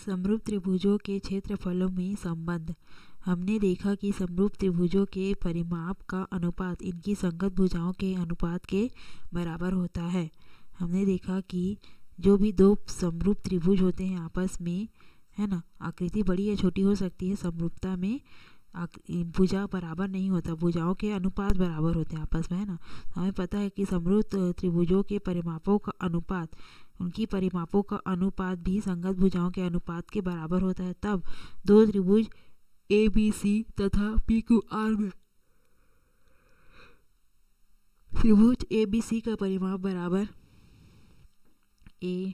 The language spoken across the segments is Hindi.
समरूप त्रिभुजों के क्षेत्रफलों में संबंध। हमने देखा कि समरूप त्रिभुजों के परिमाप का अनुपात इनकी संगत भुजाओं के अनुपात के बराबर होता है। हमने देखा कि जो भी दो समरूप त्रिभुज होते हैं आपस में, है ना, आकृति बड़ी या छोटी हो सकती है, समरूपता में भुजा बराबर नहीं होता, भुजाओं के अनुपात बराबर होते हैं आपस में, है ना। हमें पता है कि समरूप त्रिभुजों के परिमापों का अनुपात, उनकी परिमापों का अनुपात भी संगत भुजाओं के अनुपात के बराबर होता है। तब दो त्रिभुज ए बी सी तथा पी क्यू आर में त्रिभुज ए बी सी का परिमाप बराबर A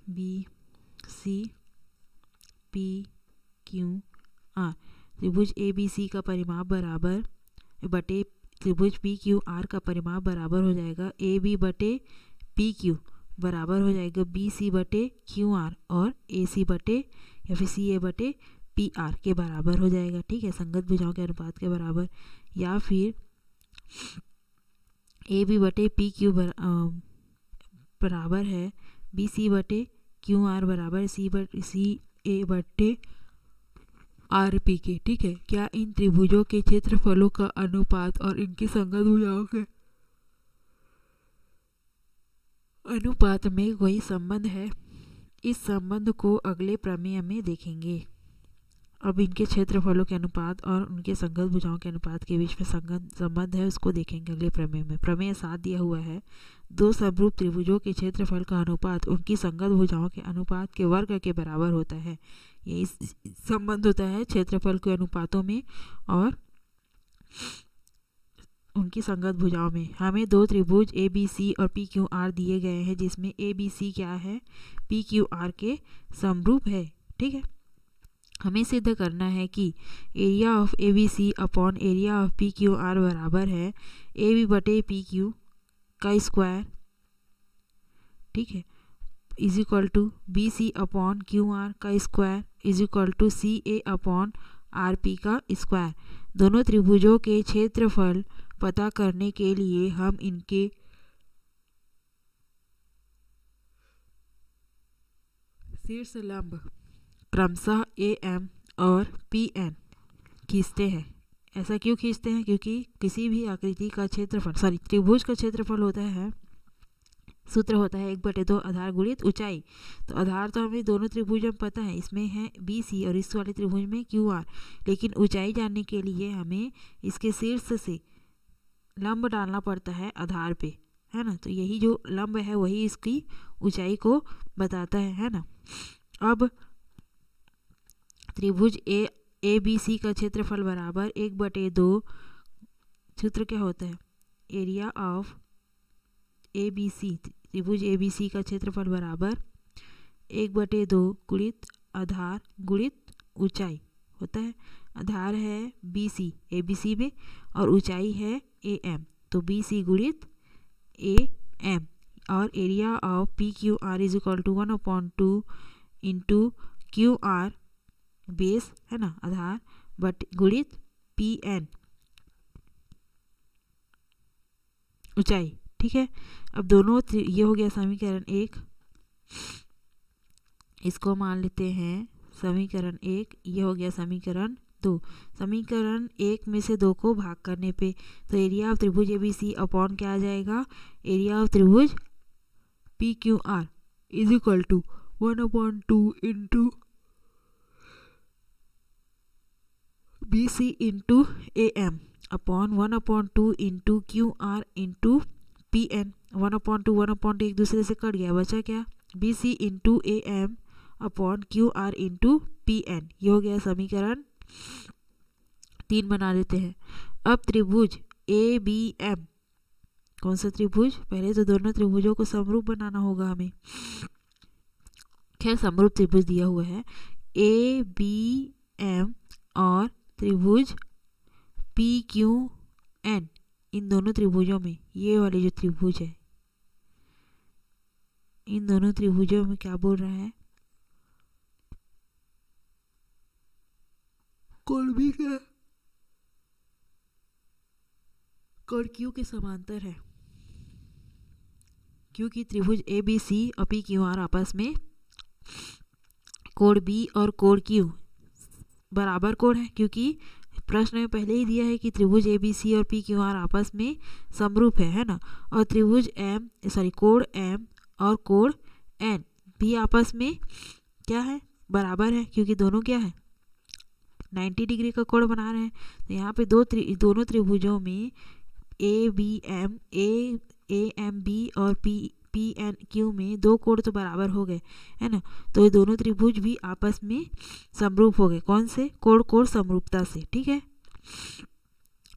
B C P Q R, त्रिभुज ए बी सी का परिमाप बराबर बटे त्रिभुज पी क्यू आर का परिमाप बराबर हो जाएगा ए बी बटे पी क्यू, बराबर हो जाएगा बी सी बटे क्यू आर, और ए सी बटे या फिर सी ए बटे पी आर के बराबर हो जाएगा। ठीक है, संगत भुजाओं के अनुपात के बराबर। या फिर ए बी बटे पी क्यू बराबर है बी सी बटे क्यू आर बराबर सी ए बटे आर पी के। ठीक है, क्या इन त्रिभुजों के क्षेत्रफलों का अनुपात और इनकी संगत भुजाओं के अनुपात में कोई संबंध है? इस संबंध को अगले प्रमेय में देखेंगे। अब इनके क्षेत्रफलों के अनुपात और उनके संगत भुजाओं के अनुपात के बीच में संबंध है, उसको देखेंगे अगले प्रमेय में। प्रमेय 7 दिया हुआ है, दो समरूप त्रिभुजों के क्षेत्रफल का अनुपात उनकी संगत भुजाओं के अनुपात के वर्ग के बराबर होता है। ये संबंध होता है क्षेत्रफल के अनुपातों में और उनकी संगत भुजाओं में। हमें दो त्रिभुज ए बी सी और पी क्यू आर दिए गए हैं, जिसमें ए बी सी क्या है, पी क्यू आर के समरूप है। ठीक है, हमें सिद्ध करना है कि area of A B C upon area of P Q R बराबर है ए बी बटे पी क्यू का स्क्वायर, ठीक है, is equal to B C upon Q R का square is equal to C A upon R P का स्क्वायर। दोनों त्रिभुजों के क्षेत्रफल पता करने के लिए हम इनके शीर्ष लंब क्रमशः ए एम और पी एन खींचते हैं। ऐसा क्यों खींचते हैं? क्योंकि किसी भी आकृति का क्षेत्रफल त्रिभुज का क्षेत्रफल होता है, सूत्र होता है 1/2 आधार गुणित ऊंचाई। तो आधार तो हमें दोनों त्रिभुज में पता है, इसमें है बी सी और इस वाले त्रिभुज में क्यू आर, लेकिन ऊंचाई जानने के लिए हमें इसके शीर्ष से लंब डालना पड़ता है आधार पे, है ना। तो यही जो लंब है वही इसकी ऊंचाई को बताता है ना। अब त्रिभुज ए बी सी का क्षेत्रफल बराबर 1/2, सूत्र क्या होता है, area of A B C, त्रिभुज ए बी सी का क्षेत्रफल बराबर 1/2 गुणित आधार गुणित ऊंचाई होता है। आधार है बी सी ए बी सी में और ऊंचाई है ए एम, तो बी सी गुणित ए एम, और area of P Q R is equal to 1/2 into Q R base, है ना, आधार, बट गुणित पी एन ऊंचाई। ठीक है, अब दोनों ये हो गया समीकरण 1, इसको मान लेते हैं समीकरण 1, ये हो गया समीकरण 2। समीकरण 1 में से 2 को भाग करने पे तो एरिया ऑफ त्रिभुज ए बी सी अपॉन क्या आ जाएगा, एरिया ऑफ त्रिभुज P Q R is equal to 1/2 into B C into A M upon 1/2 into Q R into P N. 1/2 एक दूसरे से कट गया, बचा क्या, B C into A M upon Q R into P N. ये हो गया समीकरण 3 बना लेते हैं। अब त्रिभुज ए बी एम, कौन सा त्रिभुज, पहले तो दोनों त्रिभुजों को समरूप बनाना होगा हमें। खैर, समरूप त्रिभुज दिया हुआ है ए बी एम और त्रिभुज पी क्यू एन, इन दोनों त्रिभुजों में ये वाले जो त्रिभुज है, इन दोनों त्रिभुजों में क्या बोल रहा है, कोण भी क्या, कोण क्यू के समांतर है, क्योंकि त्रिभुज ए बी सी और पी क्यू आर आपस में कोण बी और कोण क्यू बराबर कोण है, क्योंकि प्रश्न में पहले ही दिया है कि त्रिभुज ABC और PQR आपस में समरूप है ना। और त्रिभुज कोण M और कोण N भी आपस में क्या है, बराबर है, क्योंकि दोनों क्या है 90 डिग्री का कोण बना रहे हैं। तो यहाँ पे दोनों त्रिभुजों में AMB और PNQ में दो कोण तो बराबर हो गए है ना। तो ये दोनों त्रिभुज भी आपस में समरूप हो गए। कौन से? कोण समरूपता से। ठीक है,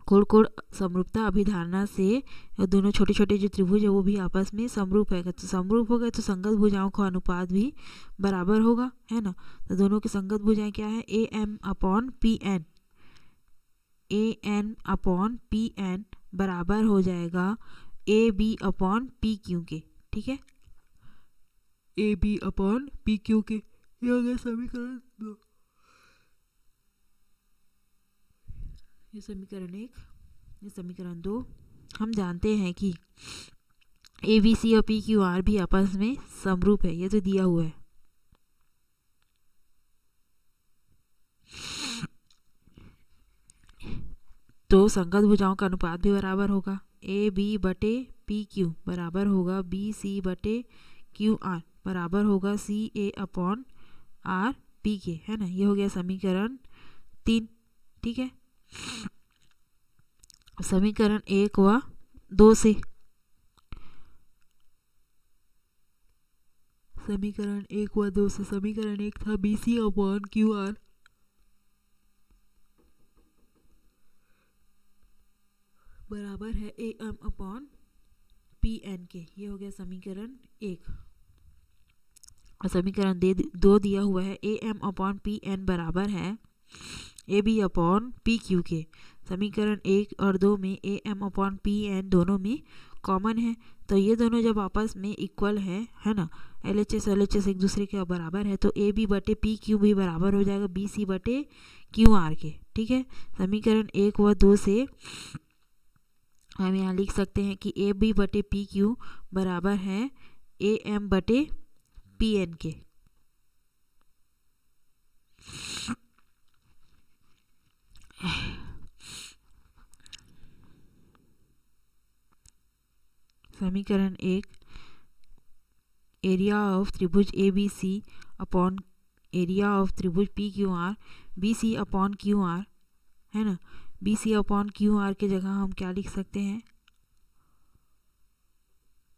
कोण समरूपता अभिधारणा से दोनों छोटे छोटे जो त्रिभुज है वो भी आपस में समरूप है। तो समरूप हो गए तो संगत भुजाओं का अनुपात भी बराबर होगा है ना। तो दोनों की संगत भुजाएं क्या है, AN/PN बराबर हो जाएगा AB/PQ के। ठीक है, AB/PQ के। ये हो गया समीकरण 2। ये समीकरण 1, ये समीकरण 2। हम जानते हैं कि ABC और PQR भी आपस में समरूप है, ये तो दिया हुआ है। तो संगत भुजाओं का अनुपात भी बराबर होगा। AB/PQ बराबर होगा BC/QR बराबर होगा CA/RP के, है ना। ये हो गया समीकरण 3। ठीक है, समीकरण 1 व 2 से समीकरण 1 था BC/QR बराबर है AM/PN के। ये हो गया समीकरण 1। और समीकरण 2 दिया हुआ है AM/PN बराबर है AB/PQ के। समीकरण 1 और 2 में AM/PN दोनों में कॉमन है। तो ये दोनों जब आपस में इक्वल है ना, LHS एक दूसरे के बराबर है, तो AB/PQ भी बराबर हो जाएगा BC/QR के। ठीक है, समीकरण 1 व 2 से हम यहाँ लिख सकते हैं कि AB/PQ बराबर है AM/PN के। समीकरण 1, एरिया ऑफ त्रिभुज ABC अपॉन एरिया ऑफ त्रिभुज PQR BC/QR है ना। BC/QR की जगह हम क्या लिख सकते हैं,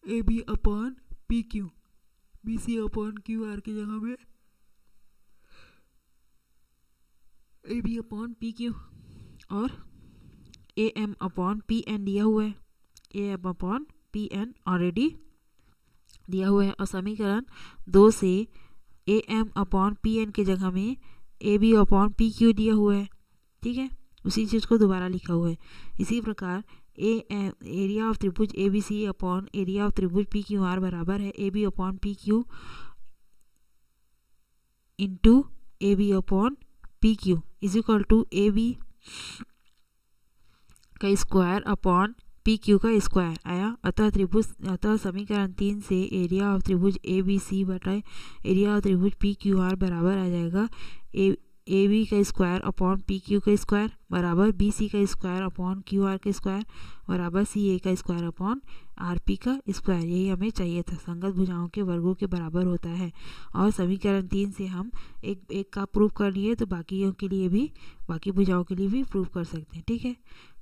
AB/PQ। BC/QR की जगह में AB/PQ और AM/PN दिया हुआ है। AM/PN ऑलरेडी दिया हुआ है। और समीकरण 2 से AM/PN की जगह में AB/PQ दिया हुआ है। ठीक है, उसी चीज़ को दोबारा लिखा हुआ है। इसी प्रकार एरिया ऑफ त्रिभुज ABC अपॉन एरिया ऑफ त्रिभुज PQR बराबर है AB/PQ into AB/PQ is equal to AB का स्क्वायर अपॉन PQ का स्क्वायर आया। अतः समीकरण 3 से एरिया ऑफ त्रिभुज ABC बटा एरिया ऑफ त्रिभुज PQR बराबर आ जाएगा AB का स्क्वायर अपॉन PQ का स्क्वायर बराबर BC का स्क्वायर अपॉन QR का स्क्वायर बराबर CA का स्क्वायर अपॉन RP का स्क्वायर। यही हमें चाहिए था, संगत भुजाओं के वर्गों के बराबर होता है। और समीकरण 3 से हम एक का प्रूव कर लिए, तो बाकियों के लिए भी, बाकी भुजाओं के लिए भी प्रूव कर सकते हैं। ठीक है,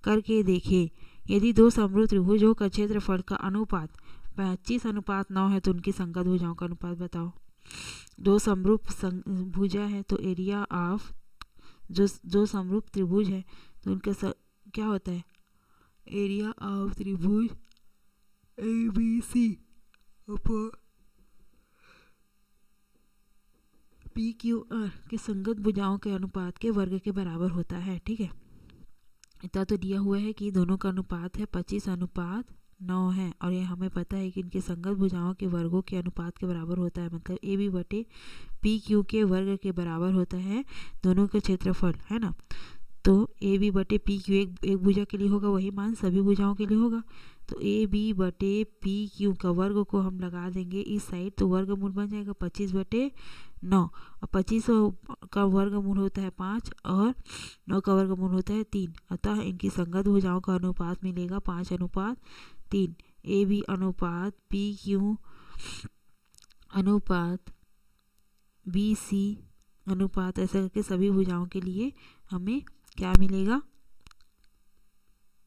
करके देखिए, यदि दो समरूप त्रिभुजों का क्षेत्रफल का अनुपात 25:9 है तो उनकी संगत भुजाओं का अनुपात बताओ। दो समरूप भुजा है तो एरिया ऑफ जो समरूप त्रिभुज है तो उनका क्या होता है, एरिया ऑफ त्रिभुज ABC अपॉन PQR के संगत भुजाओं के अनुपात के वर्ग के बराबर होता है। ठीक है, इतना तो दिया हुआ है कि दोनों का अनुपात है 25:9 है, और ये हमें पता है कि इनके संगत भुजाओं के वर्गों के अनुपात के बराबर होता है। मतलब AB/PQ के वर्ग के बराबर होता है दोनों का क्षेत्रफल, है ना। तो ए बी बटे पी क्यू एक भुजा के लिए होगा, वही मान सभी भुजाओं के लिए होगा। तो ए बी बटे पी क्यू का वर्ग को हम लगा देंगे इस साइड, तो वर्गमूल बन जाएगा 25/9। और 25 का वर्गमूल होता है 5 और 9 का वर्गमूल होता है 3। अतः इनकी संगत भुजाओं का अनुपात मिलेगा 5:3। ए बी अनुपात पी क्यू अनुपात बी सी अनुपात, ऐसा करके सभी भुजाओं के लिए हमें क्या मिलेगा,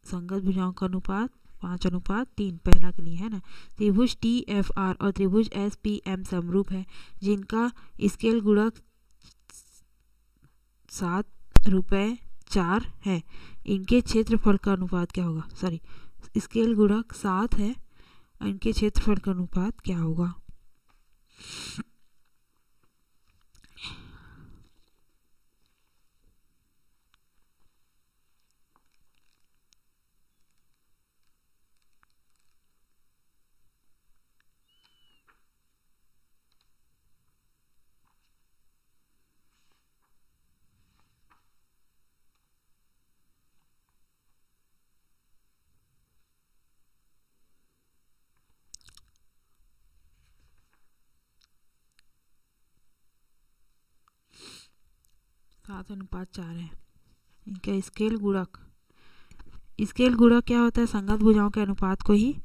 संगत भुजाओं का अनुपात 5:3 पहला के लिए, है ना। त्रिभुज टी एफ आर और त्रिभुज एस पी एम समरूप है, जिनका स्केल गुणक 7/4 है। इनके क्षेत्रफल का अनुपात क्या होगा, सॉरी स्केल गुणक 7 है, इनके क्षेत्रफल का अनुपात क्या होगा। सात अनुपात 4 है इनका स्केल गुणक। स्केल गुणक क्या होता है, संगत भुजाओं के अनुपात को ही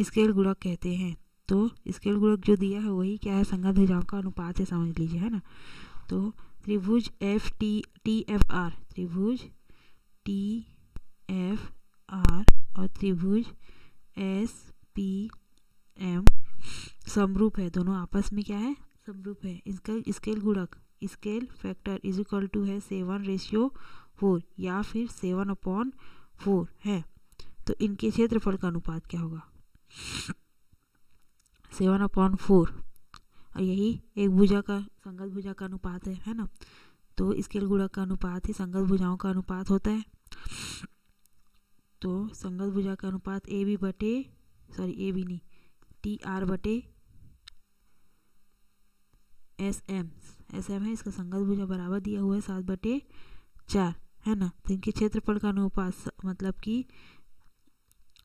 स्केल गुणक कहते हैं। तो स्केल गुणक जो दिया है वही क्या है, संगत भुजाओं का अनुपात है, समझ लीजिए, है ना। तो त्रिभुज टी एफ आर, त्रिभुज टी एफ आर और त्रिभुज एस पी एम समरूप है, दोनों आपस में क्या है, समरूप है। इसका स्केल गुणक, scale factor is equal to है 7/4 या फिर 7/4 है। तो इनके क्षेत्रफल का अनुपात क्या होगा, 7/4, और यही एक भुजा का संगत भुजा का अनुपात है ना। तो स्केल गुणक का अनुपात ही संगत भुजाओं का अनुपात होता है। तो संगत भुजा का अनुपात ए बी नहीं, टी आर बटे एस एम है, इसका संगत भुजा बराबर दिया हुआ है 7/4, है ना। तो इनके क्षेत्रफल का अनुपात, मतलब कि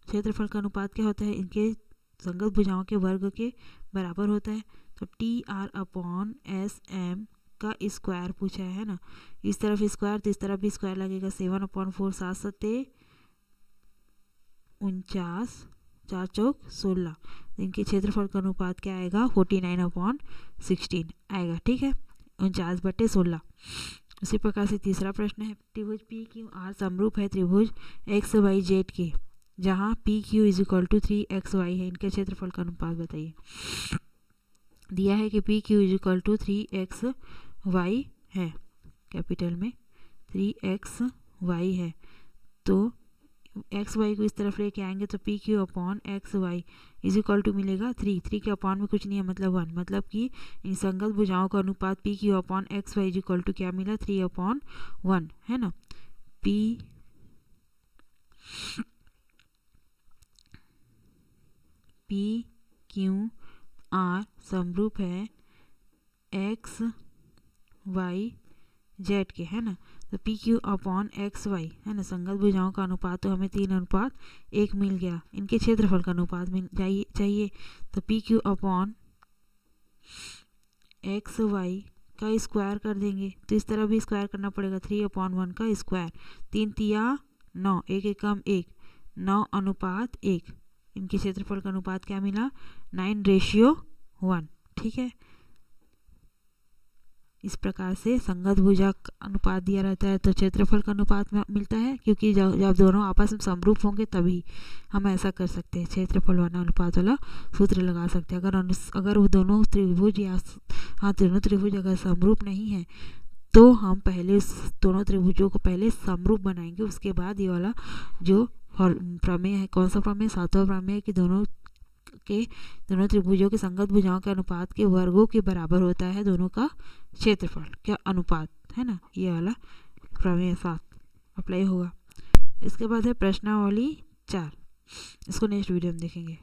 क्षेत्रफल का अनुपात क्या होता है, इनके संगत भुजाओं के वर्ग के बराबर होता है। तो T R upon S M का स्क्वायर पूछा है ना, इस तरफ स्क्वायर तो इस तरफ भी स्क्वायर लगेगा। 7/4 7 7 49, 4 चौक 16। इनके क्षेत्रफल का अनुपात क्या आएगा, 49/16 आएगा, ठीक है, 49/16। उसी प्रकार से तीसरा प्रश्न है, त्रिभुज पी क्यू आर समरूप है त्रिभुज एक्स वाई जेड के, जहाँ P Q is equal to 3xy है। इनके क्षेत्रफल का अनुपात बताइए। दिया है कि P Q is equal to 3xy है, कैपिटल में 3xy है। तो एक्स वाई को इस तरफ लेके आएंगे तो P Q upon X Y is equal to मिलेगा 3 के अपॉन में कुछ नहीं है, मतलब 1, मतलब कि इन संगत भुजाओं का अनुपात P Q upon X Y is equal to क्या मिला, 3/1, है ना। पी क्यू आर समरूप है एक्स वाई जेड के, है ना। तो P Q upon X Y, है ना, संगत भुजाओं का अनुपात तो हमें 3:1 मिल गया। इनके क्षेत्रफल का अनुपात मिल चाहिए। तो P Q upon X Y का स्क्वायर कर देंगे, तो इस तरह भी स्क्वायर करना पड़ेगा, 3/1 का स्क्वायर, 3 तिया 9, 1 एकम 1, 9:1। इनके क्षेत्रफल का अनुपात क्या मिला, 9:1, ठीक है। इस प्रकार से संगत भुजा का अनुपात दिया रहता है तो क्षेत्रफल का अनुपात मिलता है, क्योंकि जब दोनों आपस में समरूप होंगे तभी हम ऐसा कर सकते हैं, क्षेत्रफल वाला अनुपात वाला सूत्र लगा सकते हैं। अगर वो दोनों त्रिभुज या दोनों त्रिभुज अगर समरूप नहीं है तो हम पहले उस दोनों त्रिभुजों को पहले समरूप बनाएंगे, उसके बाद ये वाला जो प्रमेय है, कौन सा प्रमेय, सातवां प्रमेय, कि दोनों त्रिभुजों के संगत भुजाओं के अनुपात के वर्गों के बराबर होता है दोनों का क्षेत्रफल क्या अनुपात, है ना। ये वाला प्रमेय 7 अप्लाई होगा। इसके बाद है प्रश्नावली 4, इसको नेक्स्ट वीडियो में देखेंगे।